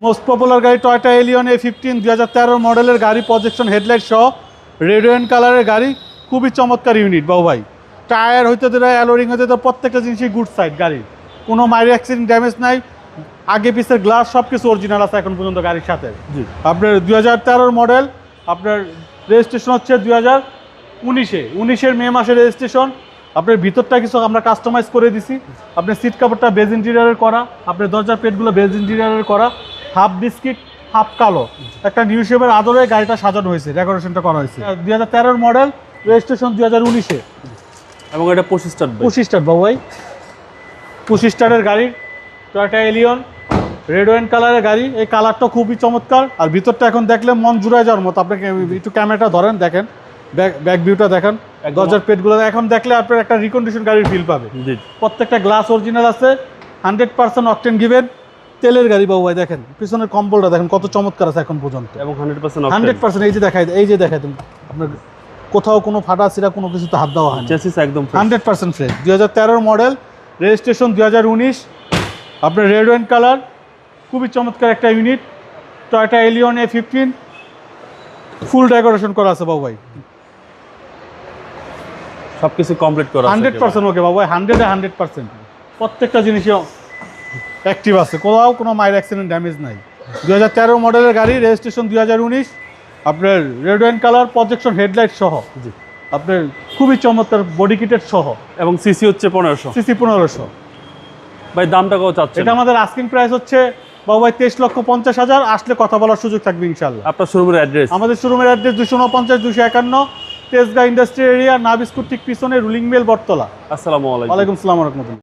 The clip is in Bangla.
মোস্ট পপুলার গাড়ি টয়োটা এলিয়ন A15 2013 মডেলের গাড়ি, প্রজেকশন হেডলাইট সহ, রেড ওয়াইন কালারের গাড়ি, খুবই চমৎকার ইউনিট বাবু ভাই। টায়ার হইতে ধরে অ্যালোরিং হইতে ধরে প্রত্যেকটা জিনিসই গুড সাইড গাড়ির, কোনো মাইর অ্যাক্সিডেন্ট ড্যামেজ নাই, আগে পিছের গ্লাস সব কিছু অরিজিনাল আছে এখন পর্যন্ত গাড়ির সাথে। জি। আপনার 2013 মডেল, আপনার রেজিস্ট্রেশন হচ্ছে 2019-এর মে মাসের রেজিস্ট্রেশন। আপনার ভিতরটা কিছু আমরা কাস্টমাইজ করে দিছি, আপনার সিট কাভারটা বেজ ইন্টেরিয়ারের করা, আপনার দরজার পেটগুলো বেজ ইন্টেরিয়ারের করা, হাফ বিস্কিট হাফ কালো, একটা নিউ শেপের আদরে গাড়িটা সাজানো হয়েছে, ডেকোরেশনটা করা হয়েছে। 2013 মডেল, রেজিস্ট্রেশন 2019-এ, এবং এটা 25 স্টার্ট 25 স্টার বাবু ভাই, 25 স্টারের গাড়ি টয়োটা এলিয়ন, রেড ওয়াইন কালারের গাড়ি। এই কালারটা খুবই চমৎকার, আর ভিতরটা এখন দেখলে মন জুড়ায় যাওয়ার মতো। আপনাকে একটু ক্যামেরাটা ধরেন, দেখেন ব্যাক ভিউটা দেখেন, দরজার পেটগুলো এখন দেখলে আপনার একটা রিকন্ডিশন গাড়ির ফিল পাবে। জি। প্রত্যেকটা গ্লাস অরিজিনাল আছে, 100% অকটেন গিভেন তেলের গাড়ি বাবু ভাই। দেখেন পিছনের কম্বলটা দেখেন কত চমৎকার আছে এখন পর্যন্ত, এবং 100% 100%। এই যে দেখাই তুমি, আপনার কোথাও কোনো ফাটা ছিঁড়া কোনো কিছুতে হাত দেওয়া হয় না, চেসিস একদম 100% ফ্রেশ। 2013 মডেল, রেজিস্ট্রেশন 2019, আপনার রেড ওয়াইন কালার, খুবই চমৎকার একটা ইউনিট। টয়োটা এলিয়ন A15, ফুল ডেকোরেশন করা আছে বাবু ভাই, সবকিছু কমপ্লিট করা আছে 100% ওকে বাবু ভাই, 100% প্রত্যেকটা জিনিসই অ্যাক্টিভ আছে, কোথাও কোনো মাইর অ্যাক্সিডেন্ট ড্যামেজ নাই। 2013 মডেলের গাড়ি, রেজিস্ট্রেশন 2019, আপনার red wine colour, projection headlight সহ, জি। আপনার খুবই চমৎকার বডি কিটের সহ, এবং সিসি হচ্ছে 1500। সিসি 1500। ভাই দামটা কত চাচ্ছেন? এটা আমাদের আস্কিং প্রাইস হচ্ছে বাবু ভাই 23,50,000, আসলে কথা বলার সুযোগ থাকবে ইনশাল্লাহ। আপনার শোরুমের অ্যাড্রেস? আমাদের শোরুমের অ্যাড্রেস 249-251 তেজগাঁ ইন্ডাস্ট্রি এরিয়া, নাবিস্কুর ঠিক পিছনে, রুলিং মিল, বটতলা। আসসালামু আলাইকুম। ওয়ালাইকুম আসসালাম ওয়া রাহমাতুল্লাহ।